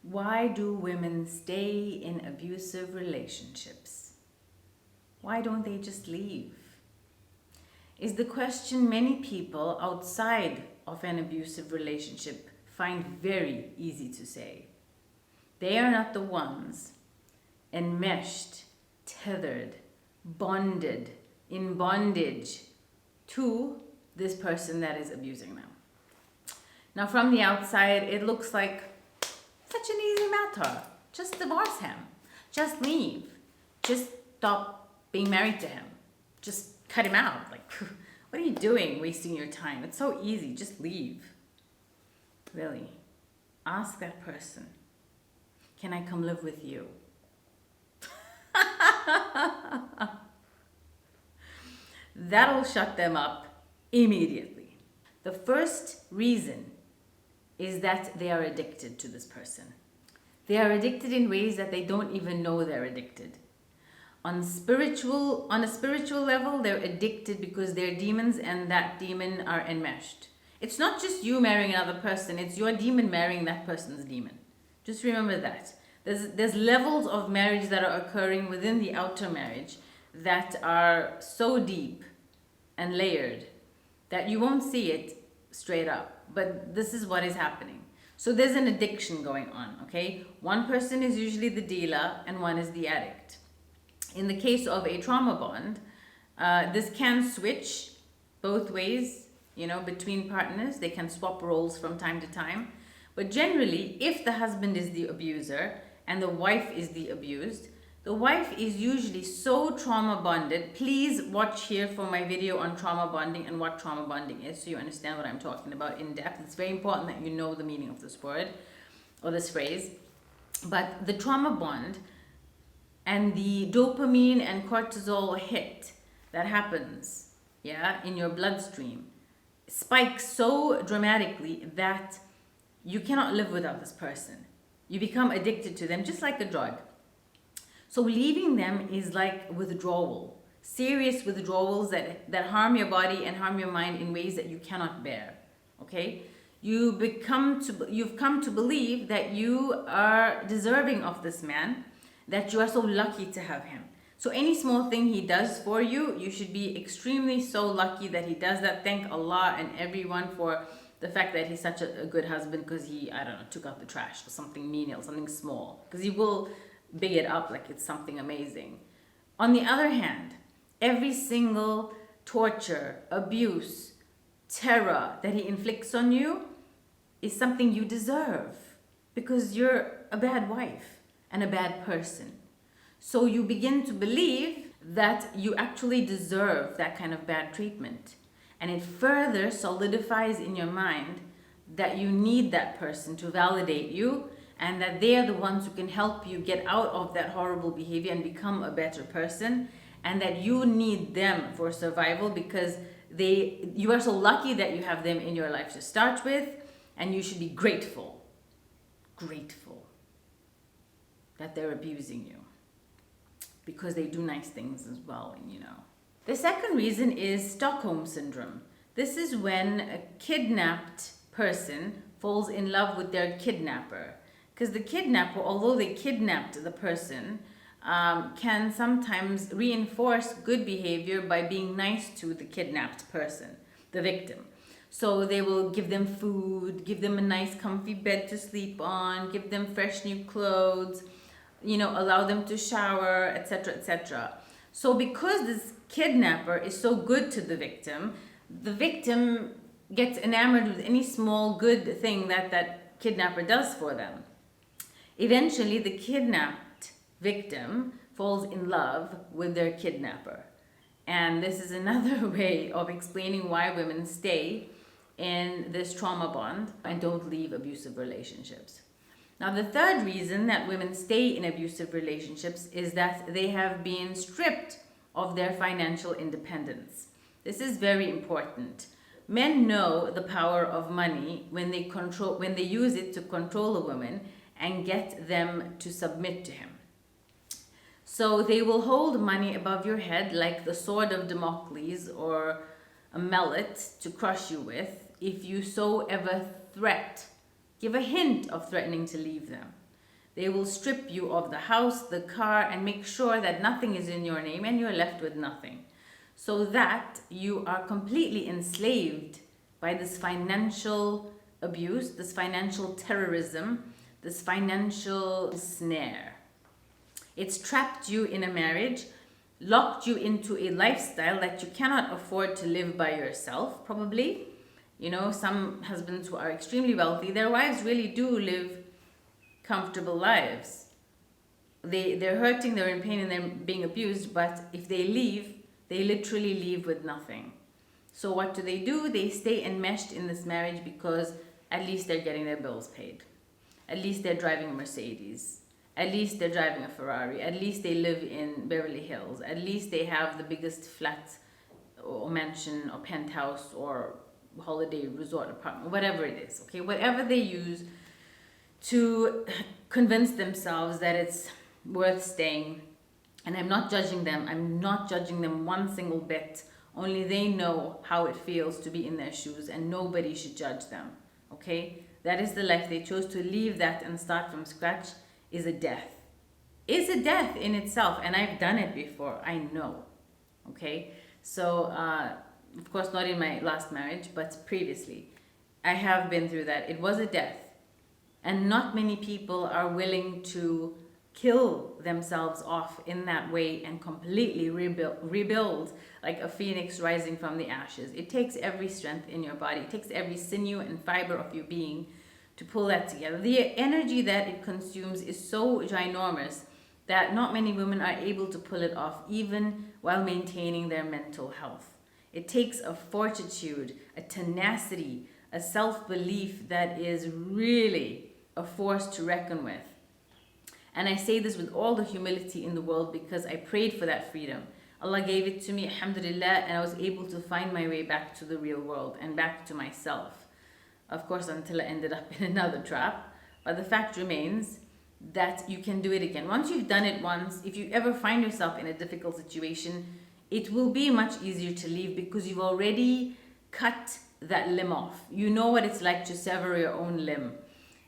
Why do women stay in abusive relationships? Why don't they just leave? Is the question many people outside of an abusive relationship find very easy to say. They are not the ones enmeshed, tethered, bonded, in bondage to this person that is abusing them. Now, from the outside, it looks like such an easy matter. Just divorce him. Just leave. Just stop being married to him. Just cut him out. Like, what are you doing wasting your time? It's so easy. Just leave. Really. Ask that person, can I come live with you? That'll shut them up immediately. The first reason is that they are addicted to this person. They are addicted in ways that they don't even know they're addicted. On a spiritual level, they're addicted because they're demons and that demon are enmeshed. It's not just you marrying another person, it's your demon marrying that person's demon. Just remember that. There's levels of marriage that are occurring within the outer marriage that are so deep and layered that you won't see it straight up. But this is what is happening. So there's an addiction going on, okay? One person is usually the dealer and one is the addict. In the case of a trauma bond, this can switch both ways, between partners. They can swap roles from time to time. But generally, if the husband is the abuser and the wife is the abused, the wife is usually so trauma bonded. Please watch here for my video on trauma bonding and what trauma bonding is so you understand what I'm talking about in depth. It's very important that you know the meaning of this word or this phrase. But the trauma bond and the dopamine and cortisol hit that happens, in your bloodstream spikes so dramatically that you cannot live without this person. You become addicted to them just like a drug. So leaving them is like withdrawal, serious withdrawals that harm your body and harm your mind in ways that you cannot bear, okay? You've come to believe that you are deserving of this man, that you are so lucky to have him. So any small thing he does for you, you should be extremely so lucky that he does that. Thank Allah and everyone for the fact that he's such a good husband because he, took out the trash or something menial, something small. Because he will big it up like it's something amazing. On the other hand, every single torture, abuse, terror that he inflicts on you is something you deserve because you're a bad wife and a bad person. So you begin to believe that you actually deserve that kind of bad treatment. And it further solidifies in your mind that you need that person to validate you and that they are the ones who can help you get out of that horrible behavior and become a better person, and that you need them for survival because you are so lucky that you have them in your life to start with, and you should be grateful that they're abusing you because they do nice things as well, The second reason is Stockholm Syndrome. This is when a kidnapped person falls in love with their kidnapper. Because the kidnapper, although they kidnapped the person, can sometimes reinforce good behavior by being nice to the kidnapped person, the victim. So they will give them food, give them a nice comfy bed to sleep on, give them fresh new clothes, allow them to shower, etc., etc. So because this kidnapper is so good to the victim gets enamored with any small good thing that kidnapper does for them. Eventually, the kidnapped victim falls in love with their kidnapper. And this is another way of explaining why women stay in this trauma bond and don't leave abusive relationships. Now, the third reason that women stay in abusive relationships is that they have been stripped of their financial independence. This is very important. Men know the power of money when they use it to control a woman and get them to submit to him. So they will hold money above your head like the sword of Damocles or a mallet to crush you with if you so ever give a hint of threatening to leave them. They will strip you of the house, the car, and make sure that nothing is in your name and you're left with nothing. So that you are completely enslaved by this financial abuse, this financial terrorism, this financial snare. It's trapped you in a marriage, locked you into a lifestyle that you cannot afford to live by yourself, probably. You know, some husbands who are extremely wealthy, their wives really do live comfortable lives. They're hurting, they're in pain, and they're being abused, but if they leave, they literally leave with nothing. So what do? They stay enmeshed in this marriage because at least they're getting their bills paid. At least they're driving a Mercedes. At least they're driving a Ferrari. At least they live in Beverly Hills. At least they have the biggest flat or mansion or penthouse or holiday resort apartment, whatever it is, okay? Whatever they use to convince themselves that it's worth staying. And I'm not judging them. I'm not judging them one single bit. Only they know how it feels to be in their shoes, and nobody should judge them, okay? That is the life they chose. To leave that and start from scratch is a death. It's a death in itself, and I've done it before. I know, okay? So, of course, not in my last marriage, but previously. I have been through that. It was a death. And not many people are willing to kill themselves off in that way and completely rebuild like a phoenix rising from the ashes. It takes every strength in your body. It takes every sinew and fiber of your being to pull that together. The energy that it consumes is so ginormous that not many women are able to pull it off, even while maintaining their mental health. It takes a fortitude, a tenacity, a self-belief that is really a force to reckon with. And I say this with all the humility in the world because I prayed for that freedom. Allah gave it to me, alhamdulillah, and I was able to find my way back to the real world and back to myself. Of course, until I ended up in another trap. But the fact remains that you can do it again. Once you've done it once, if you ever find yourself in a difficult situation, it will be much easier to leave because you've already cut that limb off. You know what it's like to sever your own limb.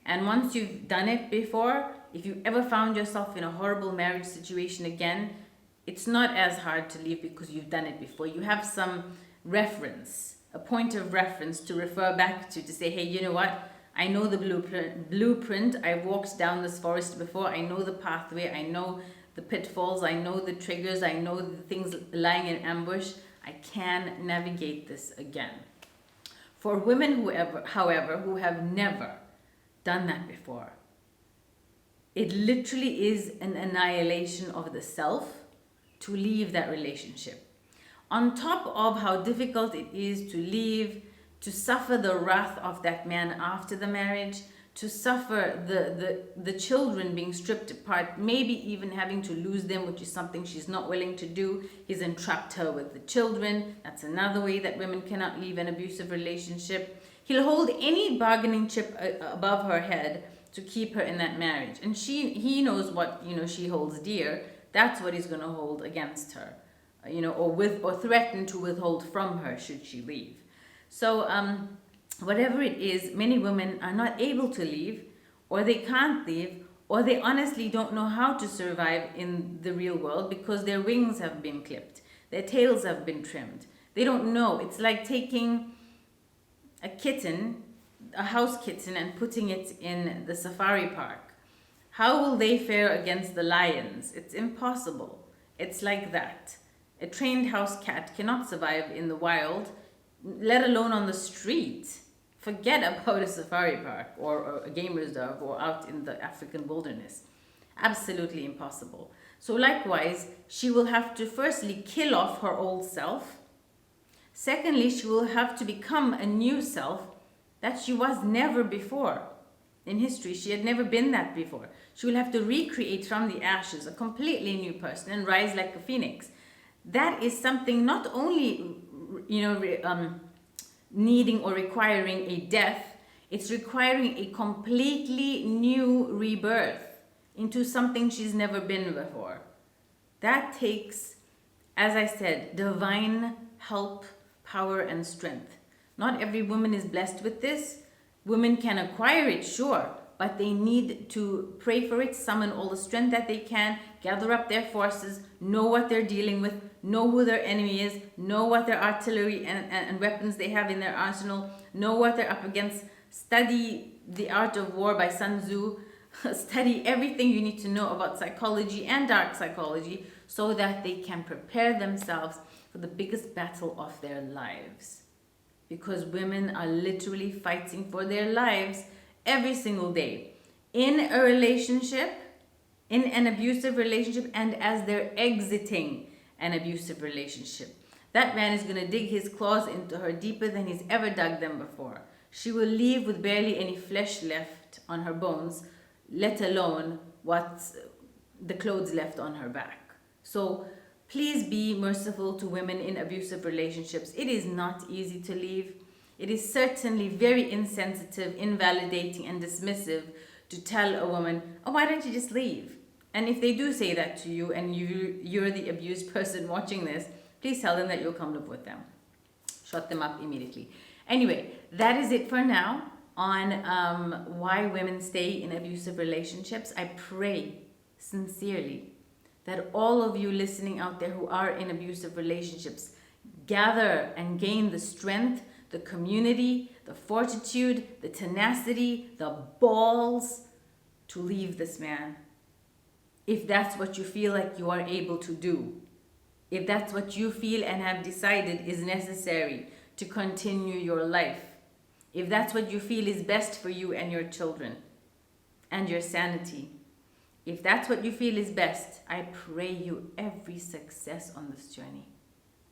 And once you've done it before, if you ever found yourself in a horrible marriage situation again, it's not as hard to leave because you've done it before. You have some reference, a point of reference to refer back to say, hey, you know what? I know the blueprint. I've walked down this forest before. I know the pathway. I know the pitfalls. I know the triggers. I know the things lying in ambush. I can navigate this again. For women, however, who have never done that before, it literally is an annihilation of the self to leave that relationship. On top of how difficult it is to leave, to suffer the wrath of that man after the marriage, to suffer the children being stripped apart, maybe even having to lose them, which is something she's not willing to do. He's entrapped her with the children. That's another way that women cannot leave an abusive relationship. He'll hold any bargaining chip above her head to keep her in that marriage. And he knows what, she holds dear. That's what he's going to hold against her, or threaten to withhold from her should she leave. So whatever it is, many women are not able to leave, or they can't leave, or they honestly don't know how to survive in the real world because their wings have been clipped, their tails have been trimmed. They don't know. It's like taking a kitten, a house kitten, and putting it in the safari park. How will they fare against the lions? It's impossible. It's like that. A trained house cat cannot survive in the wild, let alone on the street. Forget about a safari park or a game reserve or out in the African wilderness. Absolutely impossible. So likewise, she will have to firstly kill off her old self. Secondly, she will have to become a new self that she was never before. In history, she had never been that before. She will have to recreate from the ashes a completely new person and rise like a phoenix. That is something not only, needing or requiring a death, it's requiring a completely new rebirth into something she's never been before. That takes, as I said, divine help, power, and strength. Not every woman is blessed with this. Women can acquire it, sure, but they need to pray for it, summon all the strength that they can, gather up their forces, know what they're dealing with, know who their enemy is, know what their artillery and weapons they have in their arsenal, know what they're up against, study The Art of War by Sun Tzu, study everything you need to know about psychology and dark psychology so that they can prepare themselves for the biggest battle of their lives. Because women are literally fighting for their lives every single day in a relationship, in an abusive relationship, and as they're exiting an abusive relationship. That man is going to dig his claws into her deeper than he's ever dug them before. She will leave with barely any flesh left on her bones, let alone what's the clothes left on her back. So please be merciful to women in abusive relationships. It is not easy to leave. It is certainly very insensitive, invalidating, and dismissive to tell a woman, oh, why don't you just leave? And if they do say that to you and you're the abused person watching this, please tell them that you'll come live with them. Shut them up immediately. Anyway, that is it for now on why women stay in abusive relationships. I pray sincerely that all of you listening out there who are in abusive relationships gather and gain the strength, the community, the fortitude, the tenacity, the balls to leave this man. If that's what you feel like you are able to do. If that's what you feel and have decided is necessary to continue your life. If that's what you feel is best for you and your children and your sanity. If that's what you feel is best, I pray you every success on this journey.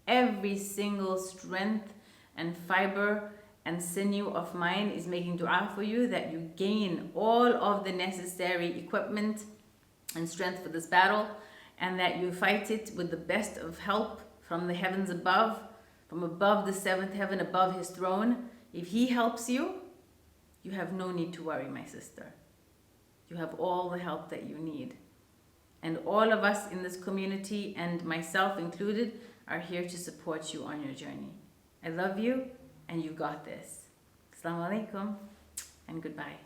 Every single strength and fiber and sinew of mine is making dua for you that you gain all of the necessary equipment and strength for this battle, and that you fight it with the best of help from the heavens above, from above the seventh heaven, above his throne. If he helps you, you have no need to worry, my sister. You have all the help that you need. And all of us in this community, and myself included, are here to support you on your journey. I love you, and you got this. Assalamu alaikum, and goodbye.